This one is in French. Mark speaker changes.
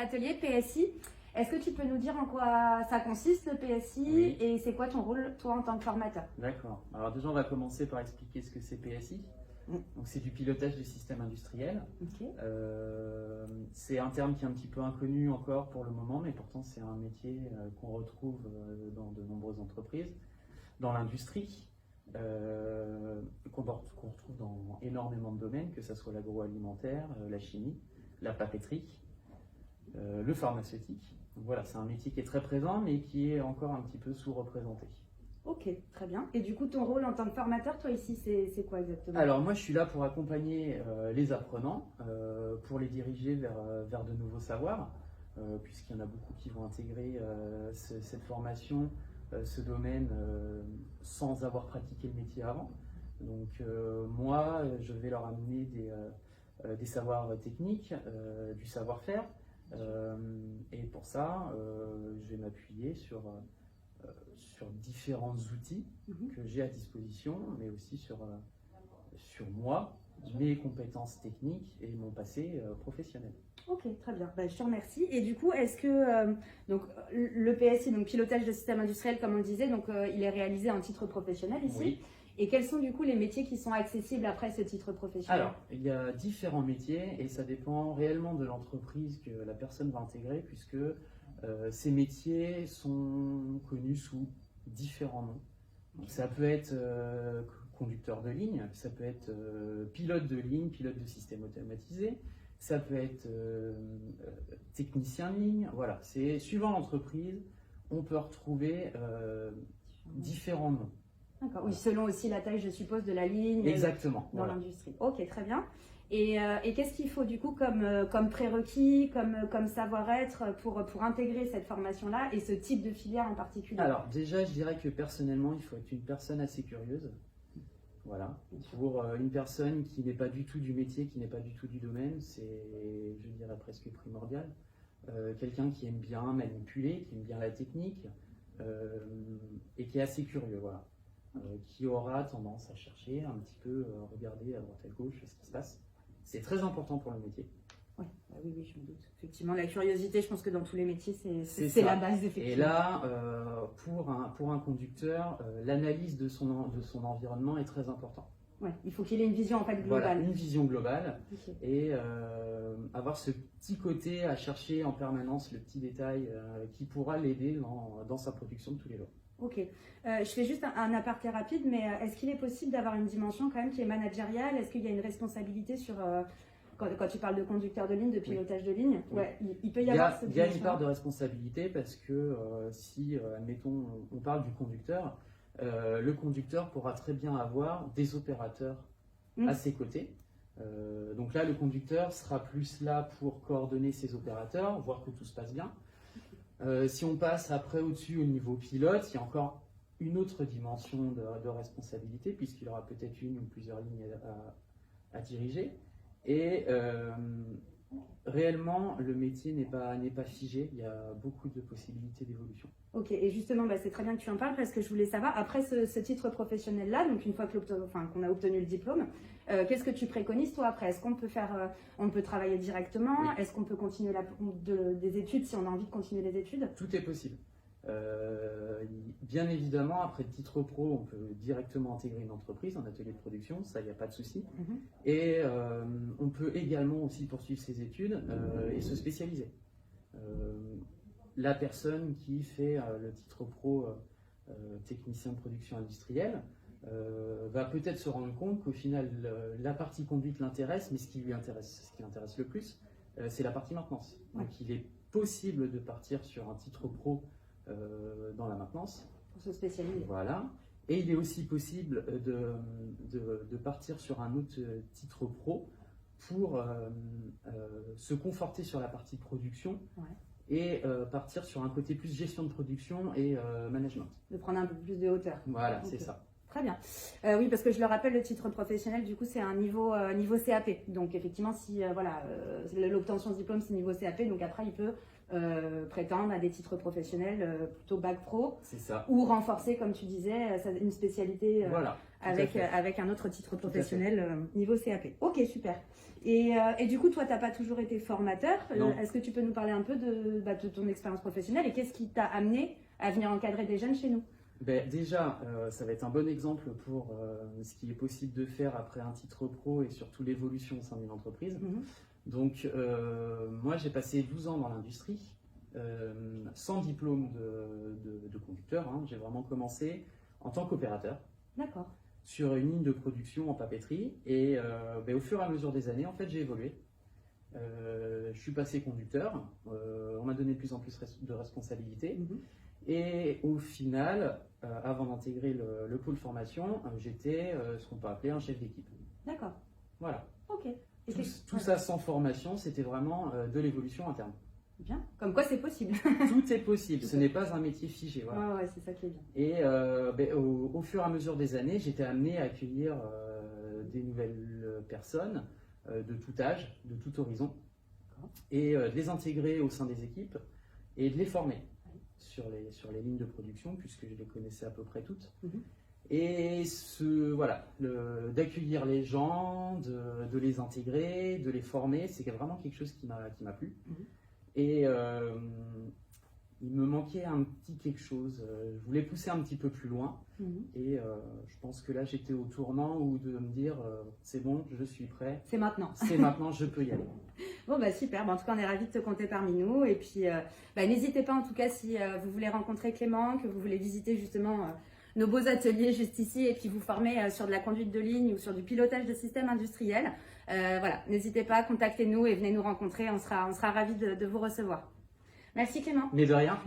Speaker 1: atelier PSI. Est-ce que tu peux nous dire en quoi ça consiste le PSI
Speaker 2: Oui.
Speaker 1: et c'est quoi ton rôle toi en tant que formateur?
Speaker 2: D'accord. Alors déjà, on va commencer par expliquer ce que c'est PSI. Donc c'est du pilotage du système industriel.
Speaker 1: Ok.
Speaker 2: C'est un terme qui est un petit peu inconnu encore pour le moment, mais pourtant c'est un métier qu'on retrouve dans de nombreuses entreprises, dans l'industrie, qu'on retrouve dans énormément de domaines, que ce soit l'agroalimentaire, la chimie, la papeterie, le pharmaceutique. Donc voilà, c'est un métier qui est très présent, mais qui est encore un petit peu sous-représenté.
Speaker 1: Ok, très bien. Et du coup, ton rôle en tant que formateur, toi ici, c'est quoi exactement?
Speaker 2: Alors moi je suis là pour accompagner les apprenants, pour les diriger vers de nouveaux savoirs, puisqu'il y en a beaucoup qui vont intégrer cette formation, ce domaine, sans avoir pratiqué le métier avant. Donc moi je vais leur amener des savoirs techniques, du savoir-faire, et pour ça je vais m'appuyer sur différents outils que j'ai à disposition, mais aussi sur moi, mes compétences techniques et mon passé professionnel.
Speaker 1: Ok, très bien. Ben, je te remercie. Et du coup, est-ce que donc le PSI, donc pilotage de système industriel, comme on le disait, donc il est réalisé en titre professionnel ici.
Speaker 2: Oui.
Speaker 1: Et quels sont du coup les métiers qui sont accessibles après ce titre professionnel?
Speaker 2: Alors, il y a différents métiers et ça dépend réellement de l'entreprise que la personne va intégrer, puisque ces métiers sont connus sous différents noms. Donc, ça peut être conducteur de ligne, ça peut être pilote de ligne, pilote de système automatisé, ça peut être technicien de ligne. Voilà, c'est suivant l'entreprise, on peut retrouver différents noms.
Speaker 1: D'accord, oui, selon aussi la taille, je suppose, de la ligne.
Speaker 2: Exactement.
Speaker 1: Dans
Speaker 2: Voilà.
Speaker 1: l'industrie. Ok, très bien. Et qu'est-ce qu'il faut du coup comme prérequis, comme savoir-être pour intégrer cette formation-là et ce type de filière en particulier?
Speaker 2: Alors déjà, je dirais que personnellement, il faut être une personne assez curieuse. Voilà. Pour une personne qui n'est pas du tout du métier, qui n'est pas du tout du domaine, c'est, je dirais, presque primordial. Quelqu'un qui aime bien manipuler, qui aime bien la technique et qui est assez curieux, voilà. Qui aura tendance à chercher un petit peu, regarder à droite à gauche ce qui se passe. C'est très important pour le métier.
Speaker 1: Oui, oui, je me doute. Effectivement, la curiosité, je pense que dans tous les métiers, c'est
Speaker 2: ça.
Speaker 1: la base, effectivement.
Speaker 2: Et là, pour un conducteur, l'analyse de son environnement est très importante.
Speaker 1: Ouais, il faut qu'il ait une vision en fait globale.
Speaker 2: Voilà, une vision globale.
Speaker 1: Okay.
Speaker 2: Et avoir ce petit côté à chercher en permanence le petit détail qui pourra l'aider dans sa production de tous les jours.
Speaker 1: Ok, je fais juste un aparté rapide, mais est-ce qu'il est possible d'avoir une dimension quand même qui est managériale? Est-ce qu'il y a une responsabilité sur, quand tu parles de conducteur de ligne, de pilotage de ligne,
Speaker 2: oui.
Speaker 1: Ouais, il peut y avoir cette dimension.
Speaker 2: Il y a une part de responsabilité parce que si, admettons, on parle du conducteur, le conducteur pourra très bien avoir des opérateurs à ses côtés. Donc là, le conducteur sera plus là pour coordonner ses opérateurs, voir que tout se passe bien. Si on passe après au-dessus au niveau pilote, il y a encore une autre dimension de responsabilité puisqu'il aura peut-être une ou plusieurs lignes à diriger. Et réellement, le métier n'est pas figé, il y a beaucoup de possibilités d'évolution.
Speaker 1: Ok, et justement, c'est très bien que tu en parles parce que je voulais savoir, après ce titre professionnel-là, donc une fois qu'on a obtenu le diplôme, qu'est-ce que tu préconises toi après? Est-ce qu'on peut on peut travailler directement?
Speaker 2: Oui.
Speaker 1: Est-ce qu'on peut continuer des études si on a envie de continuer les études?
Speaker 2: Tout est possible. Bien évidemment, après le titre pro, on peut directement intégrer une entreprise, un atelier de production, ça, il n'y a pas de souci. Et on peut également aussi poursuivre ses études et se spécialiser. La personne qui fait le titre pro technicien de production industrielle va peut-être se rendre compte qu'au final, la partie conduite l'intéresse, mais ce qui l'intéresse le plus, c'est la partie maintenance. Donc il est possible de partir sur un titre pro dans la maintenance.
Speaker 1: Pour se spécialiser.
Speaker 2: Voilà. Et il est aussi possible de partir sur un autre titre pro pour se conforter sur la partie production et partir sur un côté plus gestion de production et management.
Speaker 1: De prendre un peu plus de hauteur.
Speaker 2: Voilà,
Speaker 1: Okay.
Speaker 2: c'est ça.
Speaker 1: Très bien. Oui, parce que je le rappelle, le titre professionnel, du coup, c'est un niveau CAP. Donc, effectivement, si l'obtention de diplôme, c'est niveau CAP, donc après, il peut prétendre à des titres professionnels plutôt bac pro
Speaker 2: C'est ça.
Speaker 1: ou renforcer, comme tu disais, une spécialité
Speaker 2: Voilà.
Speaker 1: avec un autre titre professionnel niveau CAP. Ok, super. Et du coup, toi, tu n'as pas toujours été formateur. Est-ce que tu peux nous parler un peu de ton expérience professionnelle et qu'est-ce qui t'a amené à venir encadrer des jeunes chez nous?
Speaker 2: Déjà, ça va être un bon exemple pour ce qui est possible de faire après un titre pro et surtout l'évolution au sein d'une entreprise. Donc, moi, j'ai passé 12 ans dans l'industrie, sans diplôme de conducteur. Hein. J'ai vraiment commencé en tant qu'opérateur.
Speaker 1: D'accord.
Speaker 2: Sur une ligne de production en papeterie. Et au fur et à mesure des années, en fait, j'ai évolué. Je suis passé conducteur. On m'a donné de plus en plus de responsabilités. Et au final, avant d'intégrer le pôle formation, j'étais ce qu'on peut appeler un chef d'équipe.
Speaker 1: D'accord.
Speaker 2: Voilà.
Speaker 1: Ok.
Speaker 2: Tout ça sans formation, c'était vraiment de l'évolution interne.
Speaker 1: Bien. Comme quoi, c'est possible.
Speaker 2: Tout est possible. Ce n'est pas un métier figé. Voilà.
Speaker 1: Ouais, c'est ça qui est bien.
Speaker 2: Et au fur et à mesure des années, j'étais amené à accueillir des nouvelles personnes de tout âge, de tout horizon, et de les intégrer au sein des équipes et de les former sur les lignes de production, puisque je les connaissais à peu près toutes. Et d'accueillir les gens, de les intégrer, de les former, c'est vraiment quelque chose qui m'a plu. Et il me manquait un petit quelque chose. Je voulais pousser un petit peu plus loin. Et je pense que là, j'étais au tournant où de me dire c'est bon, je suis prêt.
Speaker 1: C'est maintenant.
Speaker 2: C'est maintenant, je peux y aller.
Speaker 1: Bon, super. En tout cas, on est ravis de te compter parmi nous. Et puis, n'hésitez pas, en tout cas, si vous voulez rencontrer Clément, que vous voulez visiter justement nos beaux ateliers juste ici et puis vous former sur de la conduite de ligne ou sur du pilotage de systèmes industriels. N'hésitez pas, contactez-nous et venez nous rencontrer. On sera ravis de vous recevoir. Merci Clément.
Speaker 2: Mais de rien.